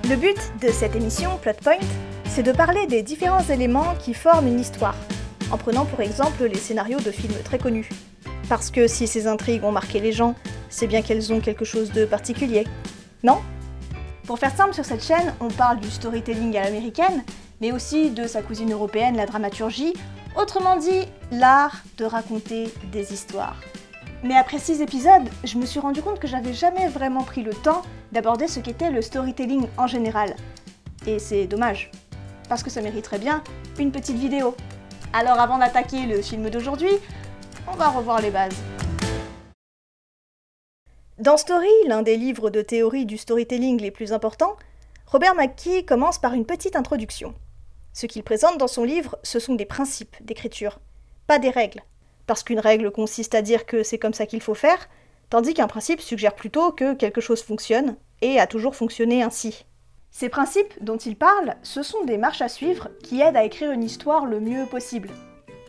Le but de cette émission Plot Point, c'est de parler des différents éléments qui forment une histoire, en prenant pour exemple les scénarios de films très connus. Parce que si ces intrigues ont marqué les gens, c'est bien qu'elles ont quelque chose de particulier, non ? Pour faire simple, sur cette chaîne, on parle du storytelling à l'américaine, mais aussi de sa cousine européenne, la dramaturgie, autrement dit, l'art de raconter des histoires. Mais après 6 épisodes, je me suis rendu compte que j'avais jamais vraiment pris le temps d'aborder ce qu'était le storytelling en général. Et c'est dommage, parce que ça mériterait bien une petite vidéo. Alors avant d'attaquer le film d'aujourd'hui, on va revoir les bases. Dans Story, l'un des livres de théorie du storytelling les plus importants, Robert McKee commence par une petite introduction. Ce qu'il présente dans son livre, ce sont des principes d'écriture, pas des règles. Parce qu'une règle consiste à dire que c'est comme ça qu'il faut faire, tandis qu'un principe suggère plutôt que quelque chose fonctionne, et a toujours fonctionné ainsi. Ces principes dont il parle, ce sont des marches à suivre qui aident à écrire une histoire le mieux possible.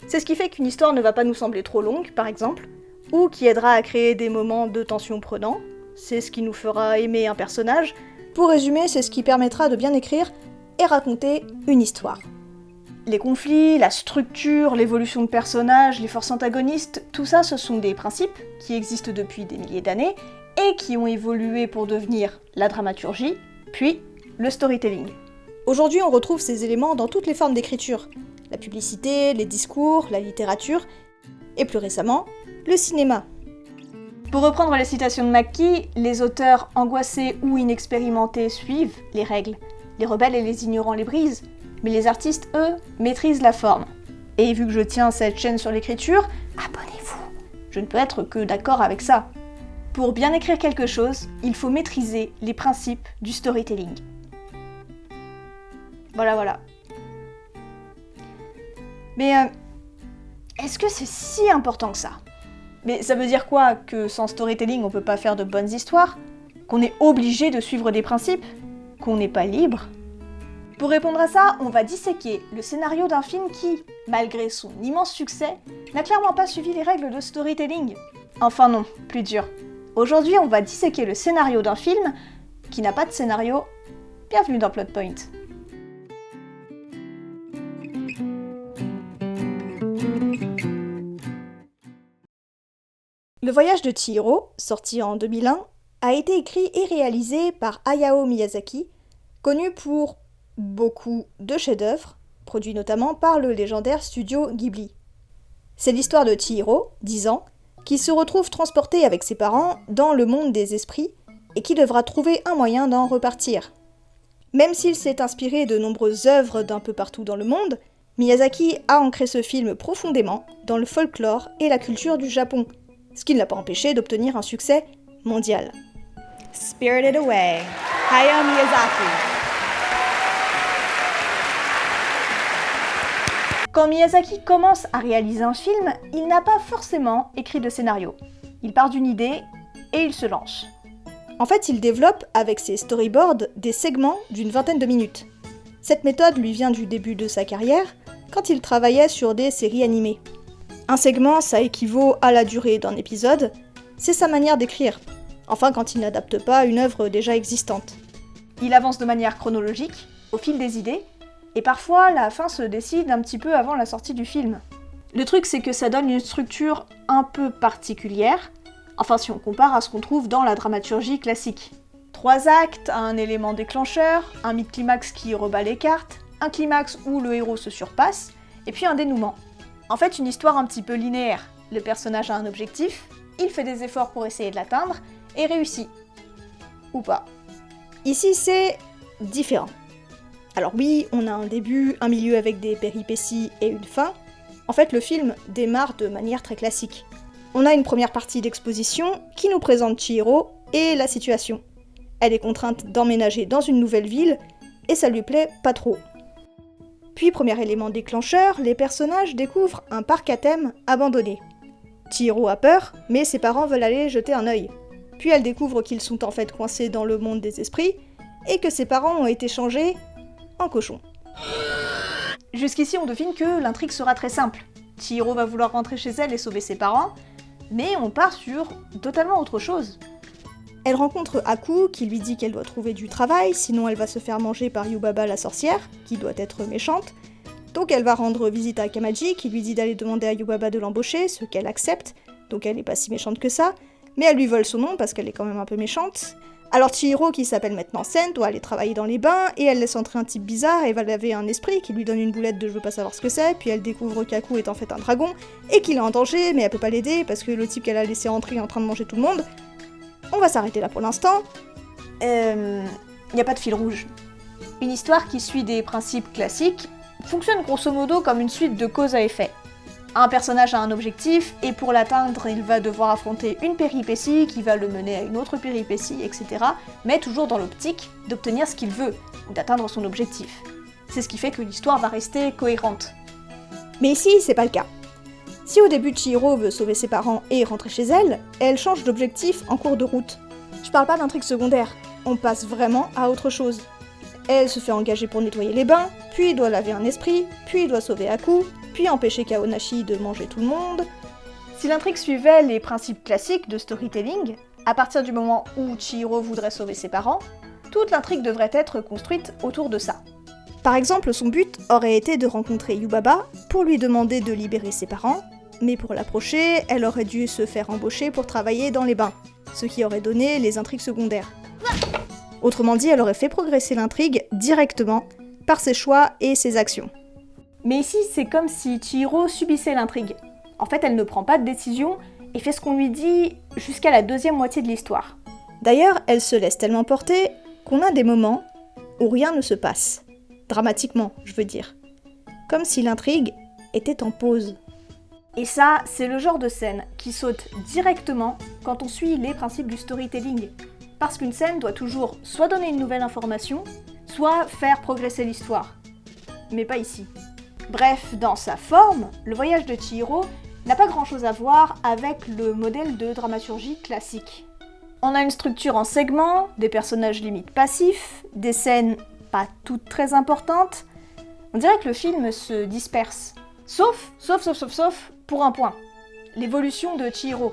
C'est ce qui fait qu'une histoire ne va pas nous sembler trop longue, par exemple, ou qui aidera à créer des moments de tension prenants, c'est ce qui nous fera aimer un personnage. Pour résumer, c'est ce qui permettra de bien écrire et raconter une histoire. Les conflits, la structure, l'évolution de personnages, les forces antagonistes, tout ça ce sont des principes qui existent depuis des milliers d'années et qui ont évolué pour devenir la dramaturgie, puis le storytelling. Aujourd'hui, on retrouve ces éléments dans toutes les formes d'écriture. La publicité, les discours, la littérature, et plus récemment, le cinéma. Pour reprendre la citation de McKee, les auteurs angoissés ou inexpérimentés suivent les règles. Les rebelles et les ignorants les brisent. Mais les artistes, eux, maîtrisent la forme. Et vu que je tiens cette chaîne sur l'écriture, abonnez-vous. Je ne peux être que d'accord avec ça. Pour bien écrire quelque chose, il faut maîtriser les principes du storytelling. Voilà. Mais est-ce que c'est si important que ça ? Mais ça veut dire quoi ? Que sans storytelling, on peut pas faire de bonnes histoires ? Qu'on est obligé de suivre des principes ? Qu'on n'est pas libre ? Pour répondre à ça, on va disséquer le scénario d'un film qui, malgré son immense succès, n'a clairement pas suivi les règles de storytelling. Enfin non, plus dur. Aujourd'hui, on va disséquer le scénario d'un film qui n'a pas de scénario. Bienvenue dans Plot Point. Le voyage de Chihiro, sorti en 2001, a été écrit et réalisé par Hayao Miyazaki, connu pour beaucoup de chefs-d'œuvre, produits notamment par le légendaire studio Ghibli. C'est l'histoire de Chihiro, 10 ans, qui se retrouve transporté avec ses parents dans le monde des esprits et qui devra trouver un moyen d'en repartir. Même s'il s'est inspiré de nombreuses œuvres d'un peu partout dans le monde, Miyazaki a ancré ce film profondément dans le folklore et la culture du Japon, ce qui ne l'a pas empêché d'obtenir un succès mondial. Spirited Away, Hayao Miyazaki. Quand Miyazaki commence à réaliser un film, il n'a pas forcément écrit de scénario. Il part d'une idée et il se lance. En fait, il développe avec ses storyboards des segments d'une vingtaine de minutes. Cette méthode lui vient du début de sa carrière, quand il travaillait sur des séries animées. Un segment, ça équivaut à la durée d'un épisode, c'est sa manière d'écrire. Enfin, quand il n'adapte pas une œuvre déjà existante. Il avance de manière chronologique, au fil des idées, et parfois, la fin se décide un petit peu avant la sortie du film. Le truc, c'est que ça donne une structure un peu particulière, enfin si on compare à ce qu'on trouve dans la dramaturgie classique. 3 actes, un élément déclencheur, un mid-climax qui rebat les cartes, un climax où le héros se surpasse, et puis un dénouement. En fait, une histoire un petit peu linéaire. Le personnage a un objectif, il fait des efforts pour essayer de l'atteindre, et réussit. Ou pas. Ici, c'est différent. Alors oui, on a un début, un milieu avec des péripéties et une fin. En fait, le film démarre de manière très classique. On a une première partie d'exposition qui nous présente Chihiro et la situation. Elle est contrainte d'emménager dans une nouvelle ville et ça lui plaît pas trop. Puis, premier élément déclencheur, les personnages découvrent un parc à thème abandonné. Chihiro a peur, mais ses parents veulent aller jeter un œil. Puis elle découvre qu'ils sont en fait coincés dans le monde des esprits et que ses parents ont été changés en cochon. Jusqu'ici, on devine que l'intrigue sera très simple. Chihiro va vouloir rentrer chez elle et sauver ses parents, mais on part sur totalement autre chose. Elle rencontre Haku qui lui dit qu'elle doit trouver du travail, sinon elle va se faire manger par Yubaba la sorcière, qui doit être méchante. Donc elle va rendre visite à Kamaji qui lui dit d'aller demander à Yubaba de l'embaucher, ce qu'elle accepte, donc elle n'est pas si méchante que ça, mais elle lui vole son nom parce qu'elle est quand même un peu méchante. Alors Chihiro, qui s'appelle maintenant Sen, doit aller travailler dans les bains, et elle laisse entrer un type bizarre et va laver un esprit qui lui donne une boulette de je veux pas savoir ce que c'est, puis elle découvre qu'Haku est en fait un dragon, et qu'il est en danger, mais elle peut pas l'aider parce que le type qu'elle a laissé entrer est en train de manger tout le monde. On va s'arrêter là pour l'instant. Y a pas de fil rouge. Une histoire qui suit des principes classiques fonctionne grosso modo comme une suite de cause à effet. Un personnage a un objectif, et pour l'atteindre, il va devoir affronter une péripétie qui va le mener à une autre péripétie, etc. Mais toujours dans l'optique d'obtenir ce qu'il veut, ou d'atteindre son objectif. C'est ce qui fait que l'histoire va rester cohérente. Mais ici, c'est pas le cas. Si au début Chihiro veut sauver ses parents et rentrer chez elle, elle change d'objectif en cours de route. Je parle pas d'intrigue secondaire, on passe vraiment à autre chose. Elle se fait engager pour nettoyer les bains, puis doit laver un esprit, puis doit sauver Haku, puis empêcher Kaonashi de manger tout le monde. Si l'intrigue suivait les principes classiques de storytelling, à partir du moment où Chihiro voudrait sauver ses parents, toute l'intrigue devrait être construite autour de ça. Par exemple, son but aurait été de rencontrer Yubaba pour lui demander de libérer ses parents, mais pour l'approcher, elle aurait dû se faire embaucher pour travailler dans les bains, ce qui aurait donné les intrigues secondaires. Autrement dit, elle aurait fait progresser l'intrigue directement par ses choix et ses actions. Mais ici, c'est comme si Chihiro subissait l'intrigue. En fait, elle ne prend pas de décision et fait ce qu'on lui dit jusqu'à la deuxième moitié de l'histoire. D'ailleurs, elle se laisse tellement porter qu'on a des moments où rien ne se passe. Dramatiquement, je veux dire. Comme si l'intrigue était en pause. Et ça, c'est le genre de scène qui saute directement quand on suit les principes du storytelling. Parce qu'une scène doit toujours soit donner une nouvelle information, soit faire progresser l'histoire. Mais pas ici. Bref, dans sa forme, le voyage de Chihiro n'a pas grand-chose à voir avec le modèle de dramaturgie classique. On a une structure en segments, des personnages limite passifs, des scènes pas toutes très importantes. On dirait que le film se disperse. Sauf pour un point. L'évolution de Chihiro.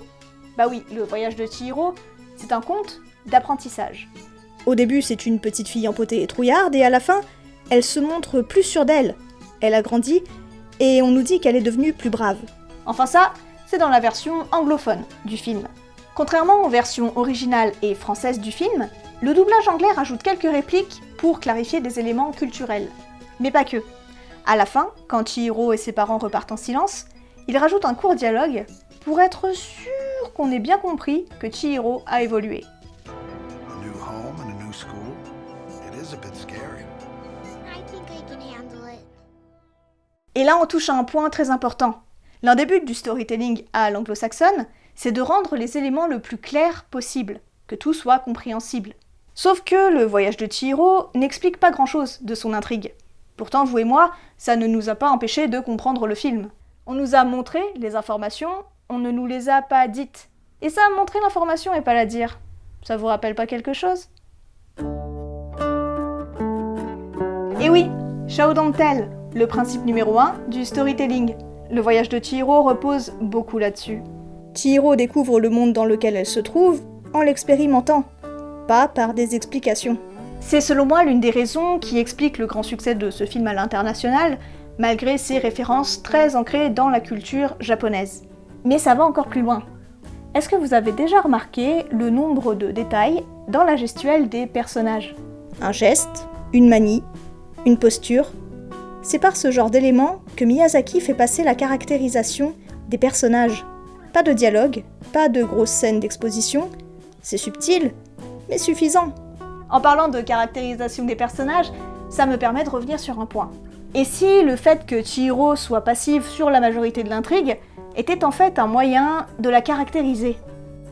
Bah oui, le voyage de Chihiro, c'est un conte d'apprentissage. Au début, c'est une petite fille empotée et trouillarde, et à la fin, elle se montre plus sûre d'elle. Elle a grandi, et on nous dit qu'elle est devenue plus brave. Enfin ça, c'est dans la version anglophone du film. Contrairement aux versions originales et françaises du film, le doublage anglais rajoute quelques répliques pour clarifier des éléments culturels. Mais pas que. À la fin, quand Chihiro et ses parents repartent en silence, il rajoute un court dialogue pour être sûr qu'on ait bien compris que Chihiro a évolué. Et là, on touche à un point très important. L'un des buts du storytelling à l'anglo-saxonne, c'est de rendre les éléments le plus clairs possible, que tout soit compréhensible. Sauf que le voyage de Chihiro n'explique pas grand-chose de son intrigue. Pourtant, vous et moi, ça ne nous a pas empêché de comprendre le film. On nous a montré les informations, on ne nous les a pas dites. Et ça, montrer l'information et pas la dire, ça vous rappelle pas quelque chose ? Et oui, show don't tell, le principe numéro 1 du storytelling. Le voyage de Chihiro repose beaucoup là-dessus. Chihiro découvre le monde dans lequel elle se trouve en l'expérimentant, pas par des explications. C'est selon moi l'une des raisons qui explique le grand succès de ce film à l'international, malgré ses références très ancrées dans la culture japonaise. Mais ça va encore plus loin. Est-ce que vous avez déjà remarqué le nombre de détails dans la gestuelle des personnages ? Un geste, une manie, une posture. C'est par ce genre d'éléments que Miyazaki fait passer la caractérisation des personnages. Pas de dialogue, pas de grosses scènes d'exposition, c'est subtil, mais suffisant. En parlant de caractérisation des personnages, ça me permet de revenir sur un point. Et si le fait que Chihiro soit passive sur la majorité de l'intrigue était en fait un moyen de la caractériser ?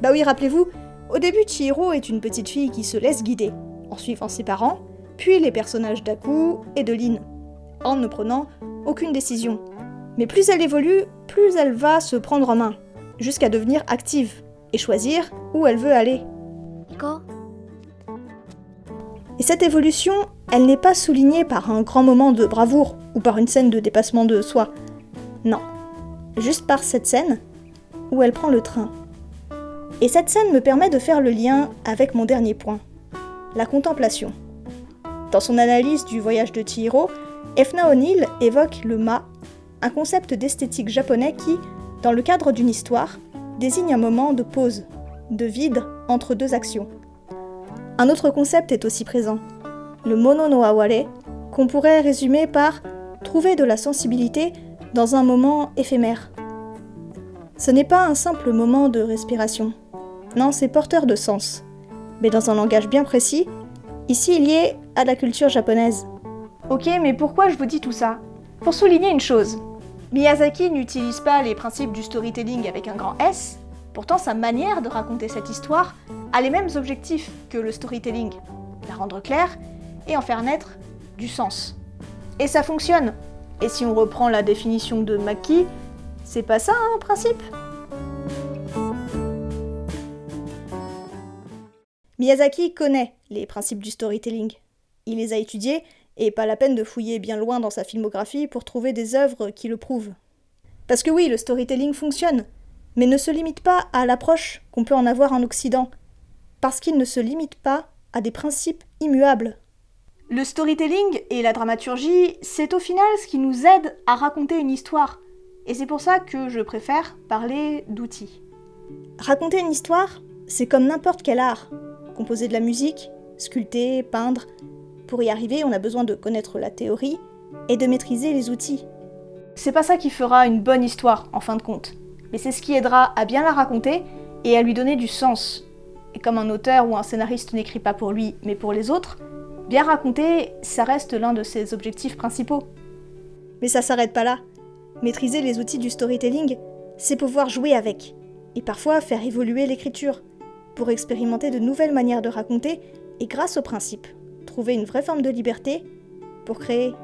Bah oui, rappelez-vous, au début Chihiro est une petite fille qui se laisse guider, en suivant ses parents, puis les personnages d'Haku et de Lin, en ne prenant aucune décision. Mais plus elle évolue, plus elle va se prendre en main, jusqu'à devenir active, et choisir où elle veut aller. Et cette évolution, elle n'est pas soulignée par un grand moment de bravoure, ou par une scène de dépassement de soi. Non. Juste par cette scène, où elle prend le train. Et cette scène me permet de faire le lien avec mon dernier point, la contemplation. Dans son analyse du voyage de Chihiro, Hefna O'Neill évoque le ma, un concept d'esthétique japonais qui, dans le cadre d'une histoire, désigne un moment de pause, de vide entre deux actions. Un autre concept est aussi présent, le mono no aware, qu'on pourrait résumer par trouver de la sensibilité dans un moment éphémère. Ce n'est pas un simple moment de respiration. Non, c'est porteur de sens, mais dans un langage bien précis, ici lié à la culture japonaise. Ok, mais pourquoi je vous dis tout ça? Pour souligner une chose, Miyazaki n'utilise pas les principes du storytelling avec un grand S, pourtant sa manière de raconter cette histoire a les mêmes objectifs que le storytelling, la rendre claire et en faire naître du sens. Et ça fonctionne. Et si on reprend la définition de Maki, c'est pas ça, en principe? Miyazaki connaît les principes du storytelling. Il les a étudiés, et pas la peine de fouiller bien loin dans sa filmographie pour trouver des œuvres qui le prouvent. Parce que oui, le storytelling fonctionne, mais ne se limite pas à l'approche qu'on peut en avoir en Occident, parce qu'il ne se limite pas à des principes immuables. Le storytelling et la dramaturgie, c'est au final ce qui nous aide à raconter une histoire, et c'est pour ça que je préfère parler d'outils. Raconter une histoire, c'est comme n'importe quel art. Composer de la musique, sculpter, peindre. Pour y arriver, on a besoin de connaître la théorie et de maîtriser les outils. C'est pas ça qui fera une bonne histoire, en fin de compte, mais c'est ce qui aidera à bien la raconter et à lui donner du sens. Et comme un auteur ou un scénariste n'écrit pas pour lui, mais pour les autres, bien raconter, ça reste l'un de ses objectifs principaux. Mais ça s'arrête pas là. Maîtriser les outils du storytelling, c'est pouvoir jouer avec, et parfois faire évoluer l'écriture, pour expérimenter de nouvelles manières de raconter, et grâce au principe, trouver une vraie forme de liberté pour créer